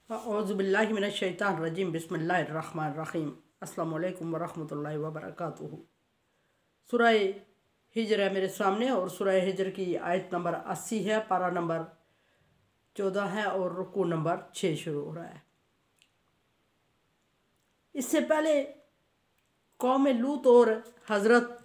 औज़ुबिल्लाहि मिनश्शैतानिर्रजीम बिस्मिल्लाहिर्रहमानिर्रहीम अस्सलामु अलैकुम वरहमतुल्लाहि वबरकातुहू। सूरह हिजर है मेरे सामने और सूरह हिजर की आयत नंबर 80 है, पारा नंबर 14 है और रुकू नंबर 6 शुरू हो रहा है। इससे पहले कौम लूत और हज़रत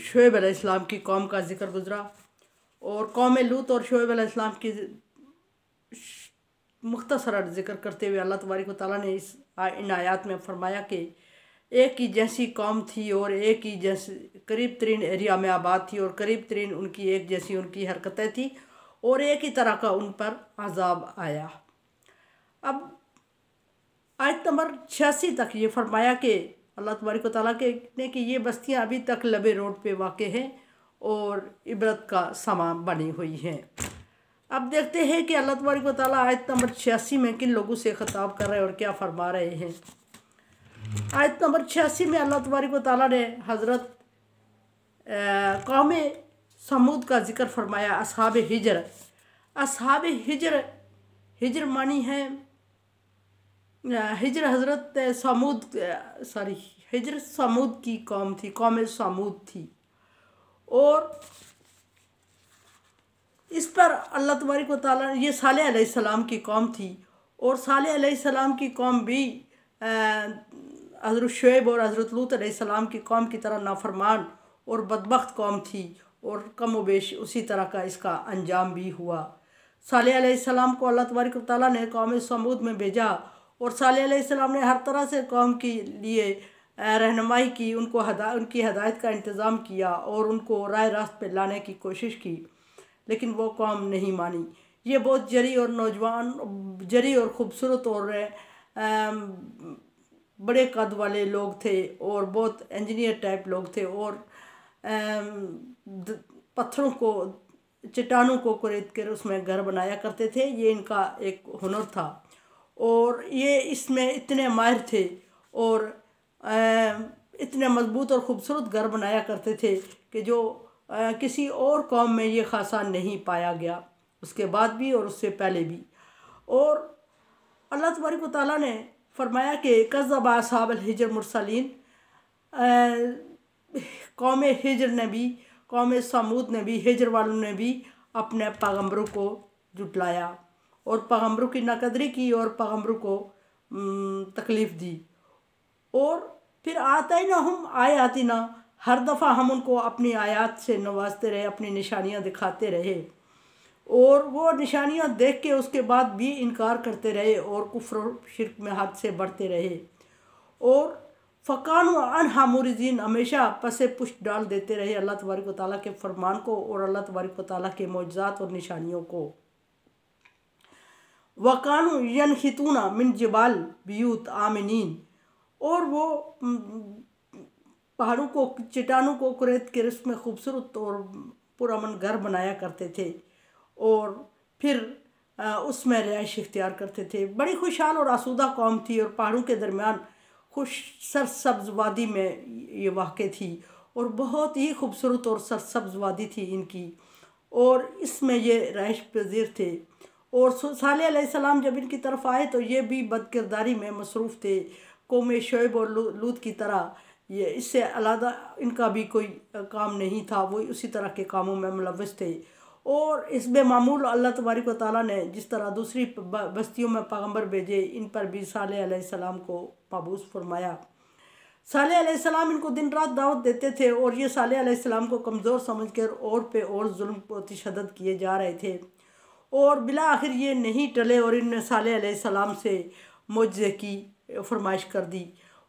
शुएब अलैहिस्सलाम की कौम का जिक्र गुजरा और कौम लूत और शुएब अलैहिस्सलाम की मुख्तसर जिक्र करते हुए अल्लाह तबारक व तआला ने इन आयात में फरमाया कि एक ही जैसी कौम थी और एक ही जैसी करीब तरीन एरिया में आबाद थी और करीब तरीन उनकी एक जैसी उनकी हरकतें थी और एक ही तरह का उन पर अजाब आया। अब आयत नंबर 86 तक ये फरमाया कि अल्लाह तबारक व तआला के ने कि ये बस्तियाँ अभी तक लबे रोड पे वाक़ हैं और इबरत का समा बनी हुई हैं। अब देखते हैं कि अल्लाह तबारक व तआला आयत नंबर 86 में किन लोगों से ख़िताब कर रहे हैं और क्या फरमा रहे हैं। आयत नंबर 86 में अल्लाह तबारक व तआला ने हज़रत कौम समूद का जिक्र फरमाया। असहाब हिजर, असहाब हिजर, हिजर मानी है हिजर हज़रत समूद हिजर समूद की कौम थी, कौम समूद थी और इस पर अल्लाह तबारक व तआला ये सालेह अलैहिस्सलाम की कौम थी और सालेह अलैहिस्सलाम की कौम भी हज़रत शुएब और हज़रत लूत अलैहिस्सलाम की कौम की तरह नाफरमान और बदबख्त कौम थी और कम व बेश उसी तरह का इसका अंजाम भी हुआ। सालेह अलैहिस्सलाम को अल्लाह तबारक व तआला ने कौम समूद में भेजा और सालेह अलैहिस्सलाम ने हर तरह से कौम के लिए रहनुमाई की, उनकी हदायत का इंतज़ाम किया और उनको राह रास्त पे लाने की कोशिश की, लेकिन वो कौम नहीं मानी। ये बहुत जरी और नौजवान, जरी और ख़ूबसूरत और बड़े कद वाले लोग थे और बहुत इंजीनियर टाइप लोग थे और पत्थरों को, चट्टानों को कुरेद कर उसमें घर बनाया करते थे। ये इनका एक हुनर था और ये इसमें इतने माहिर थे और इतने मजबूत और ख़ूबसूरत घर बनाया करते थे कि जो किसी और कौम में ये खासा नहीं पाया गया, उसके बाद भी और उससे पहले भी। और अल्लाह तबारक व तआला ने फरमाया कि कज़्ज़बा असहाबुल हिजर मुरसलीन, कौम हिजर ने भी, कौम समूद ने भी, हिजर वालों ने भी अपने पैगम्बरों को जुटलाया और पैगम्बरों की नाकदरी की और पैगम्बरों को तकलीफ़ दी। और फिर आतना हम आयातिना, हर दफ़ा हम उनको अपनी आयात से नवाजते रहे, अपनी निशानियां दिखाते रहे और वो निशानियां देख के उसके बाद भी इनकार करते रहे और कुफ्र शिरक में हद से बढ़ते रहे और फ़कानु अनहा मुरिज़ीन, हमेशा पसे पुष्ट डाल देते रहे अल्लाह तबारक व तआला के फरमान को और अल्लाह तबारक व तआला के मौजज़ात और निशानियों को। वकानु यनहितूना मिन जिबाल बियूत आमिनीन, और वो पहाड़ों को, चट्टानों को कुरेद कर उसमें खूबसूरत और पुरअमन घर बनाया करते थे और फिर उसमें रिहाइश इख्तियार करते थे। बड़ी खुशहाल और आसूदा कौम थी और पहाड़ों के दरमियान खुश सरसब्ज़ वादी में ये वाक़ थी और बहुत ही खूबसूरत और सरसब्ज़ वादी थी इनकी और इसमें ये रिहाइश पज़ीर थे। और सालेह अलैहिस्सलाम जब इनकी तरफ आए तो ये भी बदकिरदारी में मसरूफ़ थे, कौम शुएब और लूत की तरह। ये इससे अलग इनका भी कोई काम नहीं था, वो उसी तरह के कामों में मुलव्वस थे। और इस बेमामूल अल्लाह तबारक व तआला ने जिस तरह दूसरी बस्तियों में पैगम्बर भेजे, इन पर भी सालेह अलैहिस्सलाम को मबूस फरमाया। सालेह अलैहिस्सलाम इनको दिन रात दावत देते थे और ये सालेह अलैहिस्सलाम को कमज़ोर समझकर और पे और जुल्म व तशद्दुद किए जा रहे थे और बिला आखिर ये नहीं टले और इनने सालेह अलैहिस्सलाम से मुआज़े की फरमाइश कर दी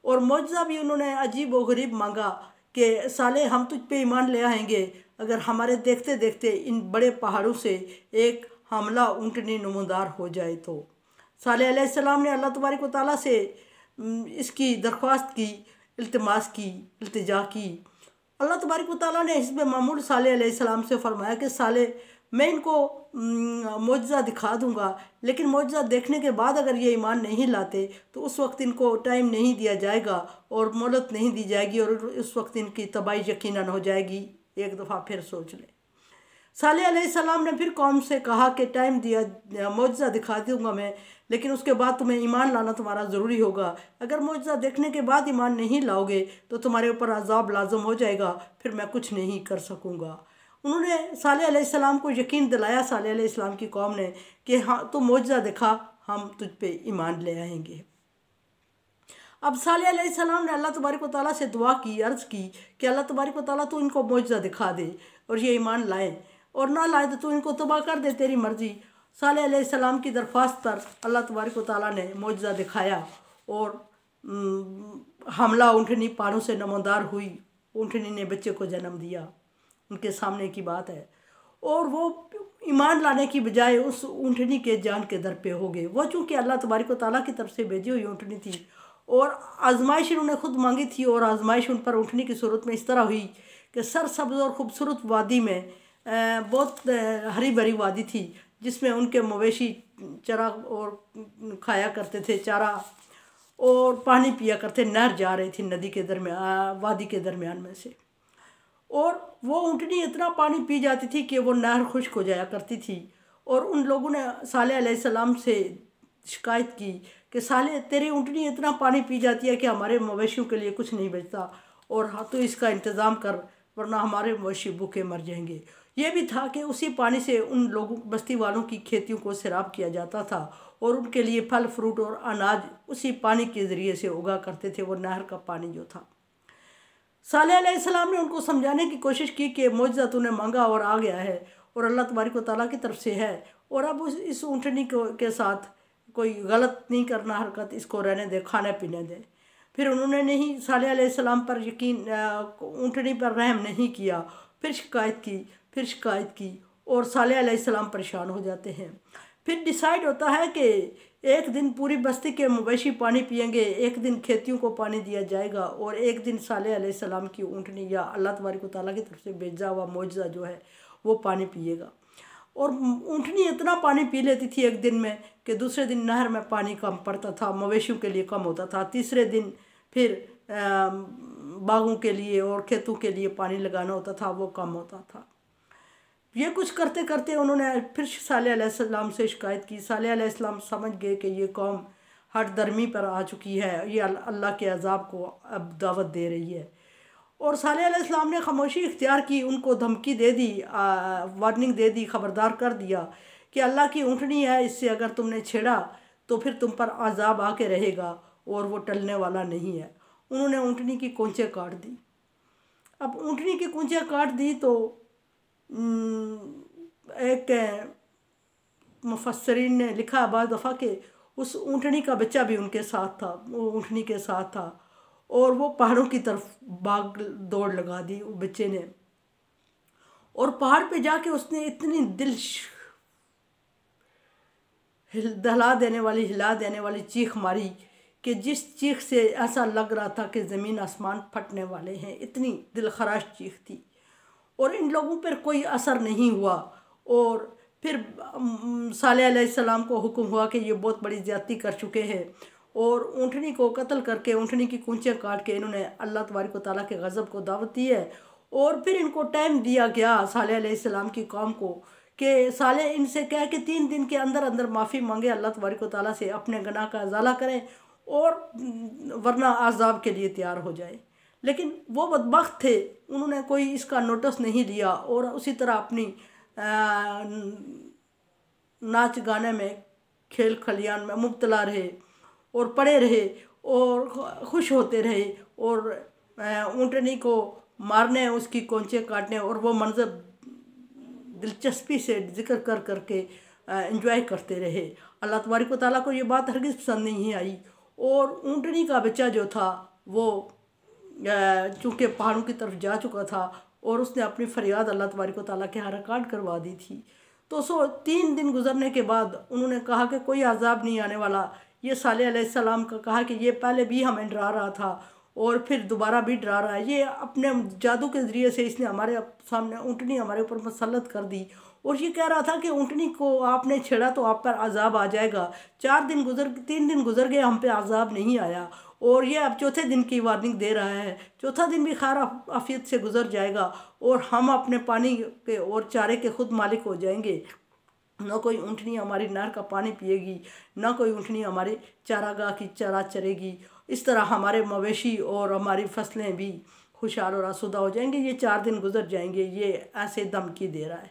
और मुआज़ा भी उन्होंने अजीब व गरीब मांगा कि सालेह हम तुझ पे ईमान ले आएंगे अगर हमारे देखते देखते इन बड़े पहाड़ों से एक हमला ऊँटनी नमूदार हो जाए तो। सालेह अलैहिस्सलाम ने अल्लाह तबारक व तआला से इसकी दरख्वास्त की, इल्तिमास की, इल्तिजा की। अल्लाह तबारक व तआला ने हिस्ब मामूल सालेह अलैहिस्सलाम से फरमाया कि सालेह मैं इनको मुआज़ा दिखा दूँगा, लेकिन मुआज़ा देखने के बाद अगर ये ईमान नहीं लाते तो उस वक्त इनको टाइम नहीं दिया जाएगा और मोहलत नहीं दी जाएगी और उस वक्त इनकी तबाही यकीनन हो जाएगी। एक दफ़ा फिर सोच लें। सालेह अलैहिस्सलाम ने फिर कौम से कहा कि टाइम दिया, मौजज़ा दिखा दूंगा मैं, लेकिन उसके बाद तुम्हें ईमान लाना तुम्हारा ज़रूरी होगा। अगर मौजज़ा देखने के बाद ईमान नहीं लाओगे तो तुम्हारे ऊपर अज़ाब लाजम हो जाएगा, फिर मैं कुछ नहीं कर सकूँगा। उन्होंने सालेह अलैहिस्सलाम को यकीन दिलाया, सालेह अलैहिस्सलाम की कौम ने, कि हाँ तुम मौजज़ा दिखा, हम तुझ पे ईमान ले आएंगे। अब सालेह अलैहिस्सलाम ने अल्लाह तबारक व तआला से दुआ की, अर्ज़ की कि अल्लाह तबारक व तआला तू इनको मौजज़ा दिखा दे और ये ईमान लाएँ, और ना लाए तो तू इनको तबाह कर दे, तेरी मर्ज़ी। सालेह अलैहिस्सलाम की दरख्वास्त पर अल्लाह तबारक व तआला ने मौजज़ा दिखाया और हमला ऊँटनी पारों से नमोदार हुई, ऊँटनी ने बच्चे को जन्म दिया, उनके सामने की बात है। और वो ईमान लाने की बजाय उस ऊँटनी के जान के दर पे हो गए। वो चूँकि अल्लाह तबारक व तआला की तरफ से भेजी हुई ऊँटनी थी और आजमाइश उन्होंने खुद मांगी थी, और आजमाइश उन पर ऊँटनी की सूरत में इस तरह हुई कि सरसब्ज़ और ख़ूबसूरत वादी में बहुत हरी भरी वादी थी, जिसमें उनके मवेशी चरा और खाया करते थे, चारा और पानी पिया करते। नहर जा रही थी नदी के दरमियान, वादी के दरमियान में से, और वो ऊँटनी इतना पानी पी जाती थी कि वो नहर खुश्क हो जाया करती थी। और उन लोगों ने सालेह अलैहिस्सलाम से शिकायत की कि साले तेरी ऊँटनी इतना पानी पी जाती है कि हमारे मवेशियों के लिए कुछ नहीं बचता, और हाँ तो इसका इंतज़ाम कर, वरना हमारे मवेशी भूखे मर जाएंगे। ये भी था कि उसी पानी से उन लोगों, बस्ती वालों की खेतियों को सैराब किया जाता था, और उनके लिए फल फ्रूट और अनाज उसी पानी के ज़रिए से उगा करते थे, वो नहर का पानी जो था। सालेह अलैहिस्सलाम ने उनको समझाने की कोशिश की कि मौजज़ा तूने मांगा और आ गया है, और अल्लाह तबारक व तआला की तरफ से है, और अब इस ऊँटनी के साथ कोई गलत नहीं करना हरकत, इसको रहने दे, खाने पीने दे। फिर उन्होंने नहीं सालेह अलैहिस्सलाम पर यकीन, ऊँटनी पर रहम नहीं किया। फिर शिकायत की और सालेह अलैहिस्सलाम परेशान हो जाते हैं। फिर डिसाइड होता है कि एक दिन पूरी बस्ती के मवेशी पानी पिएंगे, एक दिन खेतियों को पानी दिया जाएगा, और एक दिन सालेह अलैहिस्सलाम की ऊँटनी या अल्लाह तबारक व तआला की तरफ से भेजा हुआ मौजज़ा जो है वो पानी पिएगा। और ऊँटनी इतना पानी पी लेती थी एक दिन में कि दूसरे दिन नहर में पानी कम पड़ता था, मवेशियों के लिए कम होता था। तीसरे दिन फिर बागों के लिए और खेतों के लिए पानी लगाना होता था, वो कम होता था। ये कुछ करते करते उन्होंने फिर सालेह अलैहिस्सलाम से शिकायत की। सालेह अलैहिस्सलाम समझ गए कि ये कौम हट दर्मी पर आ चुकी है, ये अल्लाह के अज़ाब को अब दावत दे रही है। और सालेह अलैहिस्सलाम ने खामोशी इख्तियार की, उनको धमकी दे दी, वार्निंग दे दी, ख़बरदार कर दिया कि अल्लाह की ऊँटनी है, इससे अगर तुमने छेड़ा तो फिर तुम पर अज़ाब आके रहेगा और वो टलने वाला नहीं है। उन्होंने ऊँटनी की कूंचें काट दी। अब ऊँटनी की कूंचें काट दी तो एक मुफस्सरीन ने लिखा बाद दफ़ा कि उस ऊँटनी का बच्चा भी उनके साथ था, वो ऊँटनी के साथ था, और वो पहाड़ों की तरफ भाग दौड़ लगा दी वो बच्चे ने। और पहाड़ पे जाके उसने इतनी दिल दहला देने वाली, हिला देने वाली चीख मारी कि जिस चीख से ऐसा लग रहा था कि ज़मीन आसमान फटने वाले हैं, इतनी दिलखराश चीख थी। और इन लोगों पर कोई असर नहीं हुआ। और फिर सालेह अलैहिस्सलाम को हुक्म हुआ कि ये बहुत बड़ी ज़्यादती कर चुके हैं, और ऊँटनी को कत्ल करके, ऊँटनी की कूंचें काट के इन्होंने अल्लाह तबारक व तआला के गज़ब को दावत दी है। और फिर इनको टाइम दिया गया सालेह अलैहिस्सलाम की कौम को कि सालेह इनसे कह के 3 दिन के अंदर अंदर माफ़ी मांगे अल्लाह तबारक व तआला से, अपने गुनाह का अज़ाला करें, और वरना अज़ाब के लिए तैयार हो जाए। लेकिन वो बदबख्त थे, उन्होंने कोई इसका नोटिस नहीं लिया, और उसी तरह अपनी नाच गाने में, खेल खलियान में मुब्तला रहे और पड़े रहे और खुश होते रहे, और ऊँटनी को मारने, उसकी कूंचें काटने और वो मंज़र दिलचस्पी से जिक्र कर करके एंजॉय करते रहे। अल्लाह तबारक व तआला को ये बात हरगिज़ पसंद नहीं आई। और ऊँटनी का बच्चा जो था वो चूँकि पहाड़ों की तरफ जा चुका था, और उसने अपनी फरियाद अल्लाह तबारक व तआला के यहाँ रिकॉर्ड करवा दी थी। तो 3 दिन गुजरने के बाद उन्होंने कहा कि कोई अज़ाब नहीं आने वाला। ये सालेह अलैहिस्सलाम का कहा कि ये पहले भी हमें डरा रहा था और फिर दोबारा भी डरा रहा है, ये अपने जादू के ज़रिए से इसने हमारे सामने ऊँटनी हमारे ऊपर मुसल्लत कर दी, और ये कह रहा था कि ऊँटनी को आपने छेड़ा तो आप पर अजाब आ जाएगा। 3 दिन गुजर गए, हम पे अजाब नहीं आया, और ये अब चौथे दिन की वार्निंग दे रहा है। चौथा दिन भी खैर आफियत से गुजर जाएगा और हम अपने पानी के और चारे के खुद मालिक हो जाएंगे। ना कोई ऊँटनी हमारी नहर का पानी पिएगी, ना कोई ऊँटनी हमारे चारागाह की चारा चरेगी। इस तरह हमारे मवेशी और हमारी फसलें भी खुशहाल और आसूदा हो जाएंगे। ये 4 दिन गुजर जाएंगे। ये ऐसे धमकी दे रहा है।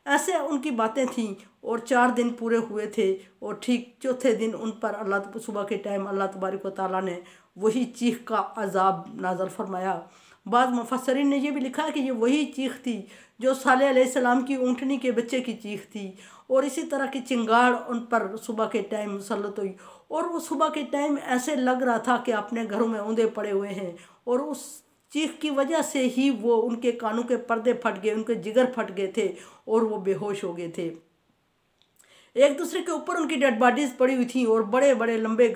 ऐसे उनकी बातें थीं और 4 दिन पूरे हुए थे और ठीक चौथे दिन उन पर अल्लाह सुबह के टाइम अल्लाह तबारक व तआला ने वही चीख का अजाब नाज़िल फरमाया। बाद मुफस्सरीन ने यह भी लिखा है कि ये वही चीख थी जो सालेह अलैहिस्सलाम की ऊँटनी के बच्चे की चीख थी, और इसी तरह की चिंगाड़ उन पर सुबह के टाइम मुसल्लत हुई। और वो सुबह के टाइम ऐसे लग रहा था कि अपने घरों में औंधे पड़े हुए हैं, और उस चीख की वजह से ही वो उनके कानों के पर्दे फट गए, उनके जिगर फट गए थे और वो बेहोश हो गए थे। एक दूसरे के ऊपर उनकी डेड बॉडीज पड़ी हुई थी और बड़े बड़े लंबे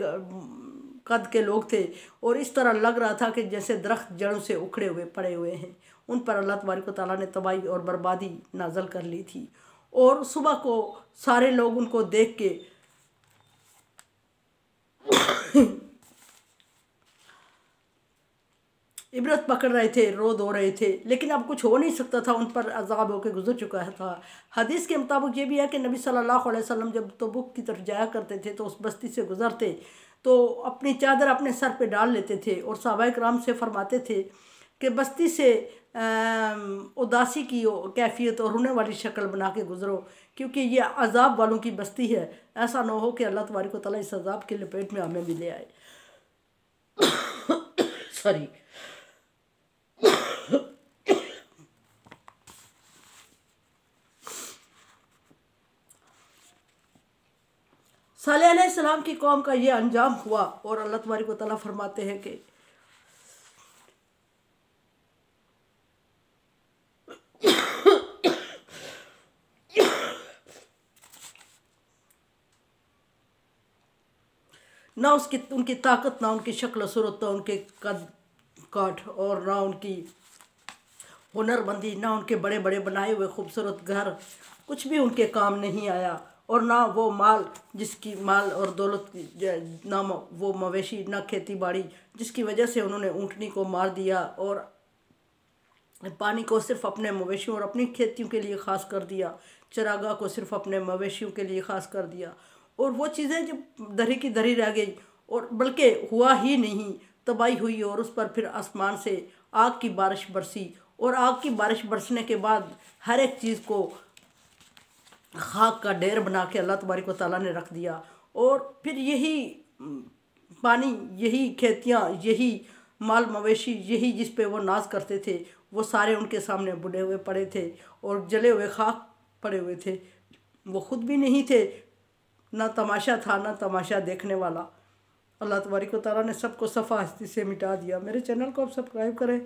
कद के लोग थे, और इस तरह लग रहा था कि जैसे दरख्त जड़ों से उखड़े हुए पड़े हुए हैं। उन पर अल्लाह तबारक व तआला ने तबाही और बर्बादी नाज़िल कर ली थी। और सुबह को सारे लोग उनको देख के इबरत पकड़ रहे थे, रो धो रहे थे, लेकिन अब कुछ हो नहीं सकता था, उन पर अजाब होकर गुजर चुका था। हदीस के मुताबिक ये भी है कि नबी सल्लल्लाहु अलैहि वसल्लम जब तबूक की तरफ जाया करते थे तो उस बस्ती से गुजरते तो अपनी चादर अपने सर पे डाल लेते थे और सहाबाए किराम से फरमाते थे कि बस्ती से उदासी की कैफियत और रोने वाली शक्ल बना के गुजरो, क्योंकि ये अजाब वालों की बस्ती है। ऐसा ना हो कि अल्लाह तबारक व तआला इस अजाब के लपेट में हमें भी ले आए। सॉरी। सालेह अलैहिस्सलाम की कौम का ये अंजाम हुआ, और अल्लाह तबारक व तआला फरमाते हैं कि ना उसकी उनकी ताकत, ना उनकी शक्ल सूरत, ना उनके कद काठ, और ना उनकी हुनरमंदी, ना उनके बड़े बड़े बनाए हुए खूबसूरत घर, कुछ भी उनके काम नहीं आया। और ना वो माल जिसकी माल और दौलत, ना वो मवेशी, ना खेती बाड़ी, जिसकी वजह से उन्होंने ऊँटनी को मार दिया और पानी को सिर्फ अपने मवेशियों और अपनी खेतियों के लिए ख़ास कर दिया, चरागाह को सिर्फ अपने मवेशियों के लिए ख़ास कर दिया, और वो चीज़ें जब धरी की धरी रह गई, और बल्कि हुआ ही नहीं, तबाही हुई, और उस पर फिर आसमान से आग की बारिश बरसी, और आग की बारिश बरसने के बाद हर एक चीज़ को खाक का ढेर बना के अल्लाह तबारक व तआला ने रख दिया। और फिर यही पानी, यही खेतियाँ, यही माल मवेशी, यही जिस पे वो नाज करते थे, वो सारे उनके सामने बुढ़े हुए पड़े थे और जले हुए खाक पड़े हुए थे। वो खुद भी नहीं थे, ना तमाशा था, ना तमाशा देखने वाला। अल्लाह तबारक व तआला ने सबको सफ़ा हस्ती से मिटा दिया। मेरे चैनल को आप सब्सक्राइब करें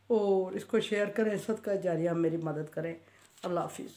और इसको शेयर करें, सदका जारिया मेरी मदद करें। अल्लाह हाफिज़।